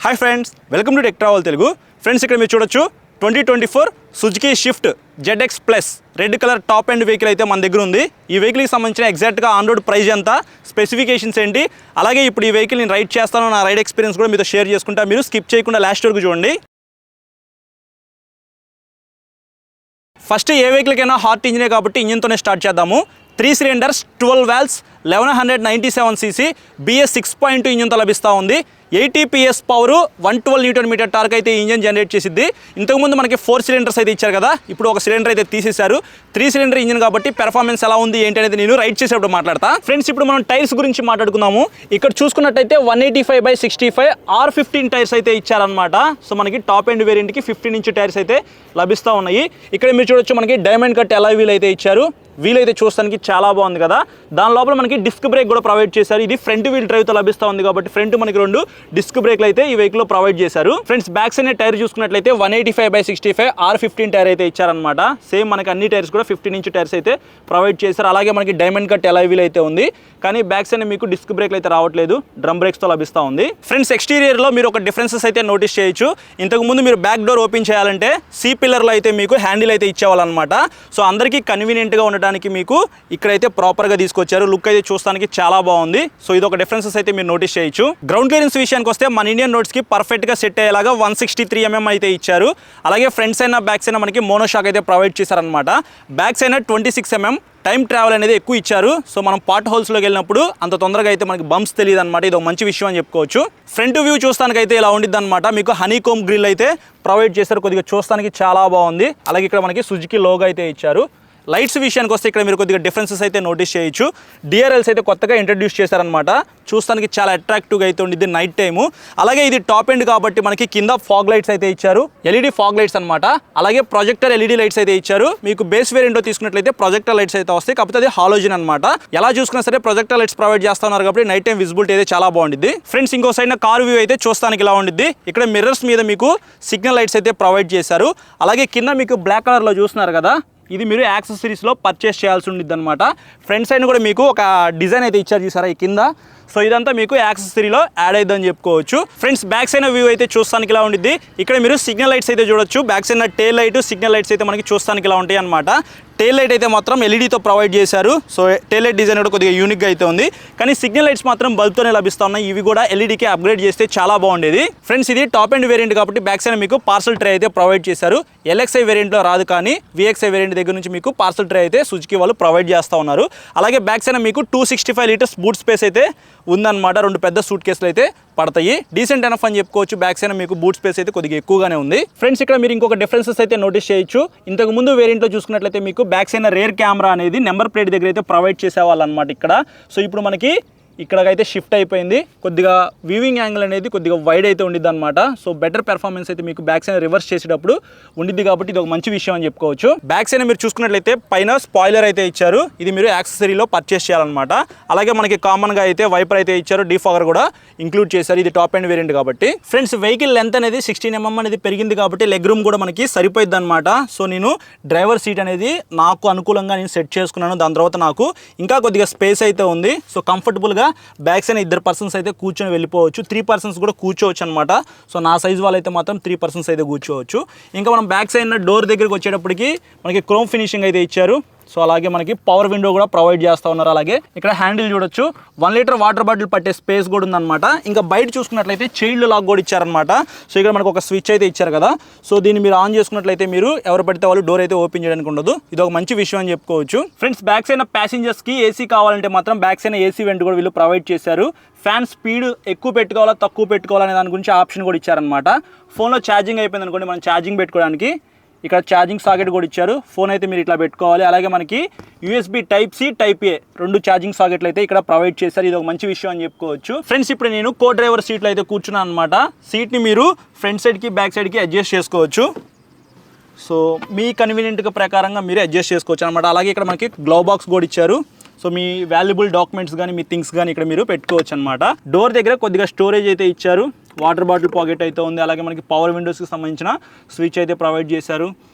Hi friends, welcome to tech travel Telugu. Friends, ఇక్కడ మీరు చూడొచ్చు 2024 Suzuki shift ZX plus red colour top end vehicle అయితే మన దగ్గర ఉంది. ఈ వెహికల్కి సంబంధించిన ఎగ్జాక్ట్గా ఆన్ రోడ్ ప్రైస్ ఎంత, స్పెసిఫికేషన్స్ ఏంటి, అలాగే ఇప్పుడు ఈ వెహికల్ నేను రైడ్ చేస్తాను, నా రైడ్ ఎక్స్పీరియన్స్ కూడా మీతో షేర్ చేసుకుంటా. మీరు స్కిప్ చేయకుండా లాస్ట్ వరకు చూడండి. ఫస్ట్ ఏ వెహికల్కైనా హార్ట్ ఇంజినే కాబట్టి ఇంజిన్తోనే స్టార్ట్ చేద్దాము. 3 సిలిండర్స్ 12 వాల్వ్స్ 1197cc BS 6.2 ఇంజిన్తో లభిస్తూ ఉంది. 80 PS పవర్ 112 Nm టార్క్ అయితే ఇంజిన్ జనరేట్ చేసిద్ది. ఇంతకుముందు మనకి 4 సిలిండర్స్ అయితే ఇచ్చారు కదా, ఇప్పుడు ఒక సిలిండర్ అయితే తీసేశారు. 3 సిలిండర్ ఇంజిన్ కాబట్టి పెర్ఫార్మెన్స్ ఎలా ఉంది ఏంటి అనేది నేను రైడ్ చేసేటప్పుడు మాట్లాడతా. ఫ్రెండ్స్, ఇప్పుడు మనం టైర్స్ గురించి మాట్లాడుకుందాము. ఇక్కడ చూసుకున్నట్టయితే 185/65 R15 టైర్స్ అయితే ఇచ్చారనమాట. సో మనకి టాప్ ఎండ్ వేరియంట్కి 15 ఇంచ్ టైర్స్ అయితే లభిస్తూ ఉన్నాయి. ఇక్కడ మీరు చూడొచ్చు మనకి డైమండ్ కట్ అలాయ్ వీల్ అయితే ఇచ్చారు. వీల్ అయితే చూస్తానికి చాలా బాగుంది కదా. దాని లోపల మనకి డిస్క్ బ్రేక్ కూడా ప్రొవైడ్ చేశారు. ఇది ఫ్రంట్ వీల్ డ్రైవ్తో లభిస్తూ ఉంది కాబట్టి ఫ్రంట్ మనకి 2 డిస్క్ బ్రేక్లు అయితే ఈ వెహికల్లో ప్రొవైడ్ చేశారు. ఫ్రెండ్స్, బ్యాక్ సైడ్ టైర్ చూసుకున్నట్లయితే 185/65 R15 టైర్ అయితే ఇచ్చారనమాట. సేమ్ మనకి అన్ని టైర్స్ కూడా 15 ఇంచ్ టైర్స్ అయితే ప్రొవైడ్ చేశారు. అలాగే మనకి డైమండ్ కట్ అలాయ్ వీల్ అయితే ఉంది, కానీ బ్యాక్ సైడ్ మీకు డిస్క్ బ్రేక్లు అయితే రావట్లేదు, డ్రమ్ బ్రేక్స్తో లభిస్తూ ఉంది. ఫ్రెండ్స్, ఎక్స్టీరియర్లో మీరు ఒక డిఫరెన్సెస్ అయితే నోటీస్ చేయొచ్చు. ఇంతకుముందు మీరు బ్యాక్ డోర్ ఓపెన్ చేయాలంటే C పిల్లర్లో అయితే మీకు హ్యాండిల్ అయితే ఇచ్చేవాళ్ళనమాట. సో అందరికీ కన్వీనియంట్గా ఉండడానికి మీకు ఇక్కడైతే ప్రాపర్గా తీసుకొచ్చారు. లుక్ అయితే చూస్తానికి చాలా బాగుంది. సో ఇది ఒక డిఫరెన్సెస్ అయితే మీరు నోటీస్ చేయొచ్చు. గ్రౌండ్ క్లియరెన్స్ విషయానికి వస్తే మన ఇండియన్ రోడ్స్కి పర్ఫెక్ట్గా సెట్ అయ్యేలాగా 163 mm అయితే ఇచ్చారు. అలాగే ఫ్రంట్ సైడ్ బ్యాక్ సైడ్ మనకి మోనోషాక్ అయితే ప్రొవైడ్ చేశారనమాట. Back side 26 mm time travel అనేది ఎక్కువ ఇచ్చారు. సో మనం పార్ట్ హోల్స్లోకి వెళ్ళినప్పుడు అంత తొందరగా అయితే మనకి బంప్స్ తెలియదు అనమాట. ఇది ఒక మంచి విషయం అని చెప్పుకోవచ్చు. ఫ్రంట్ వ్యూ చూస్తానికైతే ఇలా ఉండిద్ది అనమాట. మీకు హనీకోమ్ గ్రిల్ అయితే ప్రొవైడ్ చేశారు. కొద్దిగా చూస్తానికి చాలా బాగుంది. అలాగే ఇక్కడ మనకి సుజుకి లోగో అయితే ఇచ్చారు. లైట్స్ విషయానికి వస్తే ఇక్కడ మీరు కొద్దిగా డిఫరెన్సెస్ అయితే నోటీస్ చేయొచ్చు. DRLs అయితే కొత్తగా ఇంట్రడ్యూస్ చేశారనమాట. చూస్తానికి చాలా అట్రాక్టివ్గా అయితే ఉండిద్ది నైట్ టైము. అలాగే ఇది టాప్ ఎండ్ కాబట్టి మనకి కింద ఫాగ్ లైట్స్ అయితే ఇచ్చారు, LED ఫాగ్ లైట్స్ అనమాట. అలాగే ప్రొజెక్టర్ LED లైట్స్ అయితే ఇచ్చారు. మీకు బేస్ వేరియంట్లో తీసుకున్నట్లయితే ప్రొజెక్టర్ లైట్స్ అయితే వస్తాయి, కాకపోతే అది హాలోజన్ అనమాట. ఎలా చూసుకున్నా సరే ప్రొజెక్టర్ లైట్స్ ప్రొవైడ్ చేస్తున్నారు కాబట్టి నైట్ టైం విజిబిలిటీ అయితే చాలా బాగుండిద్ది. ఫ్రెండ్స్, ఇంకో సైడ్ కార్ వ్యూ అయితే చూస్తానికి ఇలా ఉండిద్ది. ఇక్కడ మిర్రర్స్ మీద మీకు సిగ్నల్ లైట్స్ అయితే ప్రొవైడ్ చేశారు. అలాగే కింద మీకు బ్లాక్ కలర్లో చూస్తున్నారు కదా, ఇది మీరు యాక్సెసరీస్లో పర్చేస్ చేయాల్సి ఉండిద్ది అనమాట. ఫ్రంట్ సైడ్ కూడా మీకు ఒక డిజైన్ అయితే ఇచ్చారు చూసారా ఈ కింద. సో ఇదంతా మీకు యాక్సెసరీలో యాడ్ అయిద్దని చెప్పుకోవచ్చు. ఫ్రెండ్స్, బ్యాక్ సైడ్ వ్యూ అయితే చూస్తానికి ఇలా ఉండిద్ది. ఇక్కడ మీరు సిగ్నల్ లైట్స్ అయితే చూడొచ్చు. బ్యాక్ సైడ్ టేల్ లైట్, సిగ్నల్ లైట్స్ అయితే మనకి చూస్తానికి ఇలా ఉంటాయి అనమాట. టేల్ లైట్ అయితే మాత్రం LEDతో ప్రొవైడ్ చేశారు. సో టేల్ లైట్ డిజైన్ కూడా కొద్దిగా యూనిక్గా అయితే ఉంది, కానీ సిగ్నల్ లైట్స్ మాత్రం బల్బ్తోనే లభిస్తూ ఉన్నాయి. ఇవి కూడా LEDకి అప్గ్రేడ్ చేస్తే చాలా బాగుండేది. ఫ్రెండ్స్, ఇది టాప్ ఎండ్ వేరియంట్ కాబట్టి బ్యాక్ సైడ్ మీకు పార్సల్ ట్రే అయితే ప్రొవైడ్ చేశారు. LXI వేరియంట్లో రాదు, కానీ VXI వేరియంట్ దగ్గర నుంచి మీకు పార్సల్ ట్రే అయితే సుజుకి వాళ్ళు ప్రొవైడ్ చేస్తూ ఉన్నారు. అలాగే బ్యాక్ సైడ్ మీకు 265 లీటర్స్ బూట్ స్పేస్ అయితే ఉందన్నమాట. 2 పెద్ద సూట్ కేసులు అయితే పడతాయి. డీసెంట్ ఎనఫ్ అని చెప్పుకోవచ్చు. బ్యాక్ సైడ్ మీకు బూట్ స్పేస్ అయితే కొద్దిగా ఎక్కువగానే ఉంది. ఫ్రెండ్స్, ఇక్కడ మీరు ఇంకొక డిఫరెన్సెస్ అయితే నోటీస్ చేయొచ్చు. ఇంతకు ముందు వేరియంట్లో చూసుకున్నట్లయితే మీకు బ్యాక్ సైడ్ రేర్ కెమెరా అనేది నెంబర్ ప్లేట్ దగ్గర అయితే ప్రొవైడ్ చేసేవాళ్ళు అనమాట ఇక్కడ. సో ఇప్పుడు మనకి ఇక్కడకైతే షిఫ్ట్ అయిపోయింది. కొద్దిగా వ్యూవింగ్ యాంగిల్ అనేది కొద్దిగా వైడ్ అయితే ఉండిద్ది అనమాట. సో బెటర్ పెర్ఫార్మెన్స్ అయితే మీకు బ్యాక్ సైడ్ రివర్స్ చేసేటప్పుడు ఉండిద్ది కాబట్టి ఇది ఒక మంచి విషయం అని చెప్పుకోవచ్చు. బ్యాక్ సైడ్ మీరు చూసుకున్నట్లయితే పైన స్పాయిలర్ అయితే ఇచ్చారు. ఇది మీరు యాక్సెసరీలో పర్చేస్ చేయాలన్నమాట. అలాగే మనకి కామన్గా అయితే వైపర్ అయితే ఇచ్చారు, డీఫాగర్ కూడా ఇంక్లూడ్ చేశారు. ఇది టాప్ ఎండ్ వేరియంట్ కాబట్టి. ఫ్రెండ్స్, వెహికల్ లెంత్ అనేది 16 mm అనేది పెరిగింది కాబట్టి లెగ్ రూమ్ కూడా మనకి సరిపోయింది అనమాట. సో నేను డ్రైవర్ సీట్ అనేది నాకు అనుకూలంగా నేను సెట్ చేసుకున్నాను. దాని తర్వాత నాకు ఇంకా కొద్దిగా స్పేస్ అయితే ఉంది. సో కంఫర్టబుల్గా బ్యాక్ సైడ్ 2 పర్సన్స్ అయితే కూర్చొని వెళ్ళిపోవచ్చు. 3 పర్సన్స్ కూడా కూర్చోవచ్చు అనమాట. సో నా సైజ్ వాళ్ళు అయితే మాత్రం 3 పర్సన్స్ అయితే కూర్చోవచ్చు. ఇంకా మనం బ్యాక్ సైడ్ డోర్ దగ్గరికి వచ్చేటప్పటికి మనకి క్రోమ్ ఫినిషింగ్ అయితే ఇచ్చారు. సో అలాగే మనకి పవర్ విండో కూడా ప్రొవైడ్ చేస్తూ ఉన్నారు. అలాగే ఇక్కడ హ్యాండిల్ చూడొచ్చు. 1 లీటర్ వాటర్ బాటిల్ పట్టే స్పేస్ కూడా ఉందన్నమాట. ఇంకా బయట చూసుకున్నట్లయితే చైల్డ్ లాక్ కూడా ఇచ్చారనమాట. సో ఇక్కడ మనకు ఒక స్విచ్ అయితే ఇచ్చారు కదా. సో దీన్ని మీరు ఆన్ చేసుకున్నట్లయితే మీరు ఎవరు పడితే వాళ్ళు డోర్ అయితే ఓపెన్ చేయడానికి ఉండదు. ఇది ఒక మంచి విషయం అని చెప్పుకోవచ్చు. ఫ్రెండ్స్, బ్యాక్ సైడ్ ప్యాసింజర్స్కి AC కావాలంటే మాత్రం బ్యాక్ సైడ్ AC వెంట్ కూడా వీళ్ళు ప్రొవైడ్ చేశారు. ఫ్యాన్ స్పీడ్ ఎక్కువ పెట్టుకోవాలా తక్కువ పెట్టుకోవాలనే దాని గురించి ఆప్షన్ కూడా ఇచ్చారనమాట. ఫోన్లో ఛార్జింగ్ అయిపోయింది అనుకోండి, మనం ఛార్జింగ్ పెట్టుకోవడానికి ఇక్కడ ఛార్జింగ్ సాకెట్ కూడా ఇచ్చారు. ఫోన్ అయితే మీరు ఇట్లా పెట్టుకోవాలి. అలాగే మనకి USB Type C Type A 2 charging సాకెట్లు అయితే ఇక్కడ ప్రొవైడ్ చేశారు. ఇది ఒక మంచి విషయం అని చెప్పుకోవచ్చు. ఫ్రెండ్స్, ఇప్పుడు నేను కో డ్రైవర్ సీట్లో అయితే కూర్చున్నాను అనమాట. సీట్ని మీరు ఫ్రంట్ సైడ్కి బ్యాక్ సైడ్కి అడ్జస్ట్ చేసుకోవచ్చు. సో మీ కన్వీనియంట్గా ప్రకారంగా మీరు అడ్జస్ట్ చేసుకోవచ్చు అనమాట. అలాగే ఇక్కడ మనకి గ్లవ్ బాక్స్ కూడా ఇచ్చారు. సో మీ వాల్యుబుల్ డాక్యుమెంట్స్ కానీ మీ థింగ్స్ కానీ ఇక్కడ మీరు పెట్టుకోవచ్చు అనమాట. డోర్ దగ్గర కొద్దిగా స్టోరేజ్ అయితే ఇచ్చారు. వాటర్ బాటిల్ పాకెట్ అయితే ఉంది. అలాగే మనకి పవర్ విండోస్కి సంబంధించిన స్విచ్ అయితే ప్రొవైడ్ చేశారు.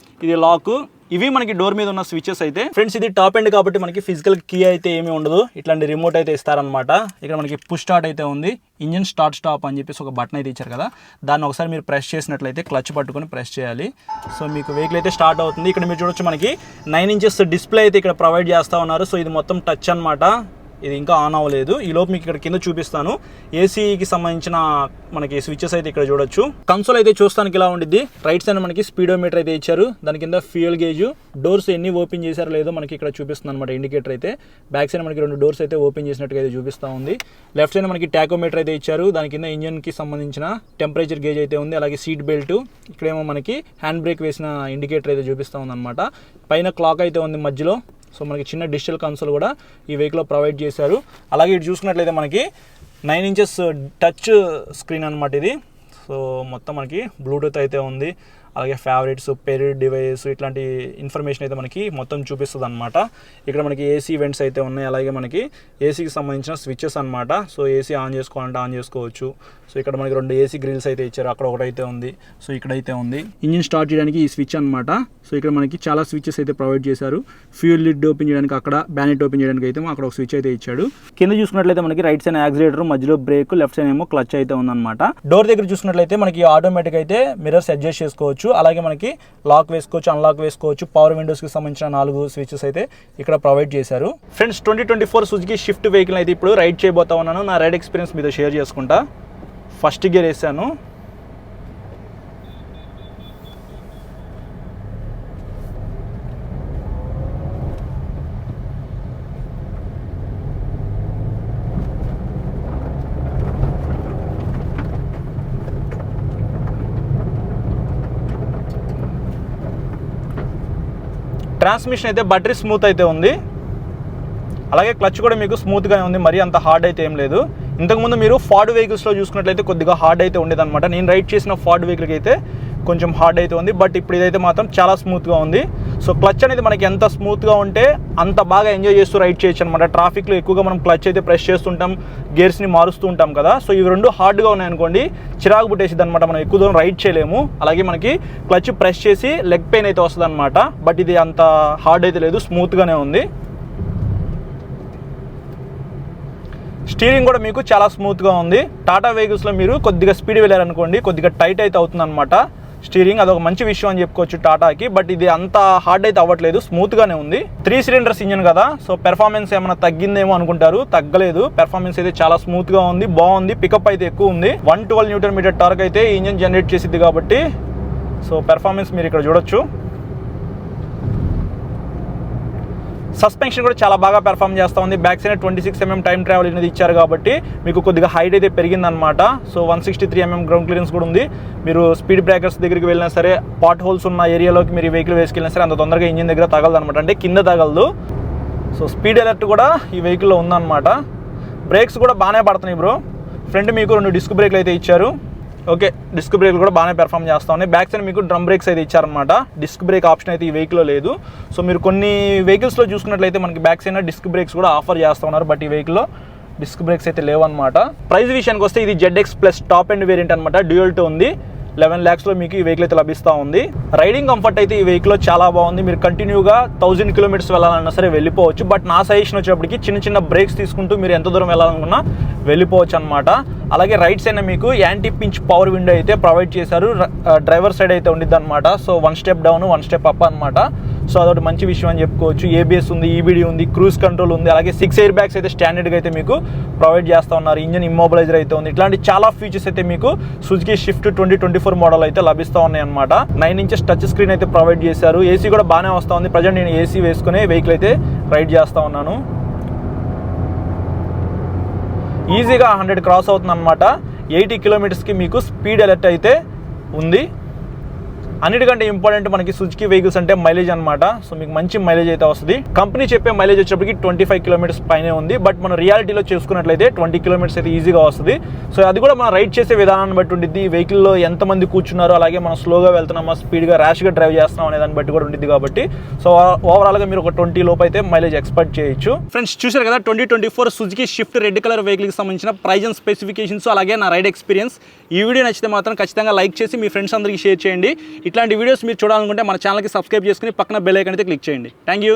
ఇది లాక్. ఇవి మనకి డోర్ మీద ఉన్న స్విచెస్ అయితే. ఫ్రెండ్స్ ఇది టాప్ ఎండ్ కాబట్టి మనకి ఫిజికల్ కీ అయితే ఏమీ ఉండదు, ఇట్లాంటి రిమోట్ అయితే ఇస్తారనమాట. ఇక్కడ మనకి పుష్ స్టార్ట్ అయితే ఉంది, ఇంజిన్ స్టార్ట్ స్టాప్ అని చెప్పేసి ఒక బటన్ అయితే ఇచ్చారు కదా, దాన్ని ఒకసారి మీరు ప్రెస్ చేసినట్లయితే క్లచ్ పట్టుకొని ప్రెస్ చేయాలి. సో మీకు వెహికల్ అయితే స్టార్ట్ అవుతుంది. ఇక్కడ మీరు చూడొచ్చు మనకి 9 ఇంచెస్ డిస్ప్లే అయితే ఇక్కడ ప్రొవైడ్ చేస్తూ ఉన్నారు. సో ఇది మొత్తం టచ్ అనమాట, ఇది ఇంకా ఆన్ అవ్వలేదు. ఈలోపు మీకు ఇక్కడ కింద చూపిస్తాను. ఏసీకి సంబంధించిన మనకి స్విచెస్ అయితే ఇక్కడ చూడొచ్చు. కన్సోల్ అయితే చూస్తానికి ఇలా ఉండిద్ది. రైట్ సైడ్ మనకి స్పీడోమీటర్ అయితే ఇచ్చారు, దాని కింద ఫ్యూయల్ గేజ్, డోర్స్ ఎన్ని ఓపెన్ చేశారో లేదో మనకి ఇక్కడ చూపిస్తుంది అనమాట ఇండికేటర్ అయితే. బ్యాక్ సైడ్ మనకి 2 డోర్స్ అయితే ఓపెన్ చేసినట్టుగా అయితే చూపిస్తూ ఉంది. లెఫ్ట్ సైడ్ మనకి టాకోమీటర్ అయితే ఇచ్చారు, దాని కింద ఇంజన్కి సంబంధించిన టెంపరేచర్ గేజ్ అయితే ఉంది, అలాగే సీట్ బెల్ట్, ఇక్కడేమో మనకి హ్యాండ్ బ్రేక్ వేసిన ఇండికేటర్ అయితే చూపిస్తూ ఉంది అనమాట. పైన క్లాక్ అయితే ఉంది మధ్యలో. సో మనకి చిన్న డిజిటల్ కన్సోల్ కూడా ఈ వెహికల్లో ప్రొవైడ్ చేశారు. అలాగే ఇటు చూసుకున్నట్లయితే మనకి 9 ఇంచెస్ టచ్ స్క్రీన్ అనమాట ఇది. సో మొత్తం మనకి బ్లూటూత్ అయితే ఉంది, అలాగే ఫేవరెట్స్, పెయిర్ డివైస్, ఇట్లాంటి ఇన్ఫర్మేషన్ అయితే మనకి మొత్తం చూపిస్తుంది అనమాట. ఇక్కడ మనకి ఏసీ ఈవెంట్స్ అయితే ఉన్నాయి, అలాగే మనకి ఏసీకి సంబంధించిన స్విచెస్ అనమాట. సో ఏసీ ఆన్ చేసుకోవాలంటే ఆన్ చేసుకోవచ్చు. సో ఇక్కడ మనకి 2 ఏసీ గ్రిల్స్ అయితే ఇచ్చారు, అక్కడ ఒకటైతే ఉంది, సో ఇక్కడైతే ఉంది. ఇంజిన్ స్టార్ట్ చేయడానికి ఈ స్విచ్ అనమాట. సో ఇక్కడ మనకి చాలా స్విచెస్ అయితే ప్రొవైడ్ చేశారు. ఫ్యూయల్ లిడ్ ఓపెన్ చేయడానికి అక్కడ, బ్యానెట్ ఓపెన్ చేయడానికి అయితే అక్కడ ఒక స్విచ్ అయితే ఇచ్చాడు. కింద చూసుకున్నట్లయితే మనకి రైట్ సైడ్ యాక్సిలేటర్, మధ్యలో బ్రేక్, లెఫ్ట్ సైడ్ ఏమో క్లచ్ అయితే ఉందన్నమాట. డోర్ దగ్గర చూసుకున్నట్లయితే మనకి ఆటోమేటిక్ అయితే మిర్రర్స్ అడ్జస్ట్ చేసుకోవచ్చు, అలాగే మనకి లాక్ వేసుకోవచ్చు, అన్లాక్ వేసుకోవచ్చు. పవర్ విండోస్కి సంబంధించిన 4 స్విచెస్ అయితే ఇక్కడ ప్రొవైడ్ చేశారు. ఫ్రెండ్స్ 2024 సుజుకి షిఫ్ట్ వెహికల్ అయితే ఇప్పుడు రైడ్ చేయబోతా ఉన్నాను. నా రైడ్ ఎక్స్పీరియన్స్ మీతో షేర్ చేసుకుంటా. ఫస్ట్ గేర్ వేసాను, ట్రాన్స్మిషన్ అయితే బటరీ స్మూత్ అయితే ఉంది, అలాగే క్లచ్ కూడా మీకు స్మూత్గానే ఉంది, మరీ అంత హార్డ్ అయితే ఏం లేదు. ఇంతకుముందు మీరు ఫార్డ్ వెహికల్స్లో చూసుకున్నట్లయితే కొద్దిగా హార్డ్ అయితే ఉండేదన్నమాట. నేను రైడ్ చేసిన ఫార్డ్ వెహికల్కి అయితే కొంచెం హార్డ్ అయితే ఉంది, బట్ ఇప్పుడు ఇదైతే మాత్రం చాలా స్మూత్గా ఉంది. సో క్లచ్ అనేది మనకి ఎంత స్మూత్గా ఉంటే అంత బాగా ఎంజాయ్ చేస్తూ రైడ్ చేయొచ్చు అనమాట. ట్రాఫిక్లో ఎక్కువగా మనం క్లచ్ అయితే ప్రెస్ చేస్తుంటాం, గేర్స్ని మారుస్తూ ఉంటాం కదా. సో ఇవి 2 హార్డ్గా ఉన్నాయనుకోండి, చిరాకు పుట్టేసిద్ది అనమాట, మనం ఎక్కువ దూరం రైడ్ చేయలేము. అలాగే మనకి క్లచ్ ప్రెస్ చేసి లెగ్ పెయిన్ అయితే వస్తుంది అనమాట. బట్ ఇది అంత హార్డ్ అయితే లేదు, స్మూత్గానే ఉంది. స్టీరింగ్ కూడా మీకు చాలా స్మూత్గా ఉంది. టాటా వెహికల్స్లో మీరు కొద్దిగా స్పీడ్ వెళ్ళారనుకోండి, కొద్దిగా టైట్ అయితే అవుతుంది అనమాట స్టీరింగ్. అదొక మంచి విషయం అని చెప్పుకోవచ్చు టాటాకి. బట్ ఇది అంత హార్డ్ అయితే అవ్వట్లేదు, స్మూత్గానే ఉంది. 3 సిలిండర్స్ ఇంజన్ కదా, సో పెర్ఫార్మెన్స్ ఏమైనా తగ్గిందేమో అనుకుంటారు, తగ్గలేదు. పెర్ఫార్మెన్స్ అయితే చాలా స్మూత్గా ఉంది, బాగుంది. పికప్ అయితే ఎక్కువ ఉంది. 112 న్యూటన్ మీటర్ టార్క్ అయితే ఈ ఇంజన్ జనరేట్ చేసిద్ది కాబట్టి సో పెర్ఫార్మెన్స్ మీరు ఇక్కడ చూడొచ్చు. సస్పెన్షన్ కూడా చాలా బాగా పెర్ఫామ్ చేస్తూ ఉంది. Back side 26 mm time travel అనేది ఇచ్చారు కాబట్టి మీకు కొద్దిగా హైట్ అయితే పెరిగిందనమాట. సో 163 mm గ్రౌండ్ క్లియరెన్స్ కూడా ఉంది. మీరు స్పీడ్ బ్రేకర్స్ దగ్గరికి వెళ్ళినా సరే, పాట్ హోల్స్ ఉన్న ఏరియాలోకి మీరు వెహికల్ వేసుకెళ్ళినా సరే అంత తొందరగా ఇంజిన్ దగ్గర తగలదు అనమాట, అంటే కింద తగలదు. సో స్పీడ్ అలర్ట్ కూడా ఈ వెహికల్లో ఉందన్నమాట. బ్రేక్స్ కూడా బాగానే పడుతున్నాయి బ్రో. ఫ్రంట్ మీకు 2 డిస్క్ బ్రేక్లు అయితే ఇచ్చారు. ఓకే, డిస్క్ బ్రేక్లు కూడా బాగానే పెర్ఫామ్ చేస్తూ ఉన్నాయి. బ్యాక్ సైడ్ మీకు డ్రమ్ బ్రేక్స్ అయితే ఇచ్చారనమాట. డిస్క్ బ్రేక్ ఆప్షన్ అయితే ఈ వెహికల్లో లేదు. సో మీరు కొన్ని వెహికల్స్లో చూసుకున్నట్లయితే మనకి బ్యాక్ సైడ్ డిస్క్ బ్రేక్స్ కూడా ఆఫర్ చేస్తూ ఉన్నారు, బట్ ఈ వెహికల్లో డిస్క్ బ్రేక్స్ అయితే లేవన్నమాట. ప్రైస్ విషయానికి వస్తే ఇది ZX plus top end variant అనమాట. డ్యూయల్ టో ఉంది. 11 lakhsలో మీకు ఈ వెహికల్ అయితే లభిస్తూ ఉంది. రైడింగ్ కంఫర్ట్ అయితే ఈ వెహికల్లో చాలా బాగుంది. మీరు కంటిన్యూగా 1000 kilometers వెళ్ళాలన్నా సరే వెళ్ళిపోవచ్చు. బట్ నా సజెషన్ వచ్చేప్పటికి చిన్న బ్రేక్స్ తీసుకుంటూ మీరు ఎంత దూరం వెళ్ళాలనుకున్నా వెళ్ళిపోవచ్చు అనమాట. అలాగే రైట్ సైడ్ మీకు యాంటీ పించ్ పవర్ విండో అయితే ప్రొవైడ్ చేశారు. డ్రైవర్ సైడ్ అయితే ఉండిద్ది అనమాట. So 1 step down 1 step up అనమాట. సో అదొకటి మంచి విషయం అని చెప్పుకోవచ్చు. ABS ఉంది, EBD ఉంది, క్రూజ్ కంట్రోల్ ఉంది, అలాగే 6 air bags అయితే స్టాండర్డ్గా అయితే మీకు ప్రొవైడ్ చేస్తూ ఉన్నారు. ఇంజన్ ఇమ్మొబిలైజర్ అయితే ఉంది. ఇట్లాంటి చాలా ఫీచర్స్ అయితే మీకు సుజుకి షిఫ్ట్ 2024 మోడల్ అయితే లభిస్తూ ఉన్నాయి అనమాట. 9 inches టచ్ స్క్రీన్ అయితే ప్రొవైడ్ చేశారు. ఏసీ కూడా బాగానే వస్తూ ఉంది. ప్రజెంట్ నేను ఏసీ వేసుకునే వెహికల్ అయితే రైడ్ చేస్తూ ఉన్నాను. ఈజీగా 100 క్రాస్ అవుతుంది అనమాట. 80 kilometersకి మీకు స్పీడ్ అలర్ట్ అయితే ఉంది. అన్నిటికంటే ఇంపార్టెంట్ మనకి సుజుకి వెహికల్స్ అంటే మైలేజ్ అనమాట. సో మీకు మంచి మైలేజ్ అయితే వస్తుంది. కంపెనీ చెప్పే మైలేజ్ వచ్చేప్పటికి 25 kilometers పైనే ఉంది. బట్ మన రియాలిటీలో చూసుకున్నట్లయితే 20 kilometers అయితే ఈజీగా వస్తుంది. సో అది కూడా మనం రైడ్ చేసే విధానాన్ని బట్టి ఉంటుంది. ఈ వెహికల్లో ఎంతమంది కూర్చున్నారు, అలాగే మనం స్లోగా వెళ్తున్నామా, స్పీడ్గా ర్యాష్గా డ్రైవ్ చేస్తున్నాం అనే దాన్ని బట్టి కూడా ఉంటుంది కాబట్టి సో ఓవరాల్గా మీరు ఒక 20 లోపు అయితే మైలేజ్ ఎక్స్పెక్ట్ చేయొచ్చు. ఫ్రెండ్స్ చూశారు కదా 2024 సుజుకి షిఫ్ట్ రెడ్ కలర్ వెహికల్కి సంబంధించిన ప్రైజ్ అండ్ స్పెసిఫికేషన్స్, అలాగే నా రైడ్ ఎక్స్పీరియన్స్. ఈ వీడియో నచ్చితే మాత్రం ఖచ్చితంగా లైక్ చేసి మీ ఫ్రెండ్స్ అందరికీ షేర్ చేయండి. ఇట్లాంటి వీడియోస్ మీరు చూడాలనుకుంటే మన ఛానల్కి సబ్స్క్రైబ్ చేసుకుని పక్కన బెల్ ఐకాన్ అయితే క్లిక్ చేయండి. Thank you.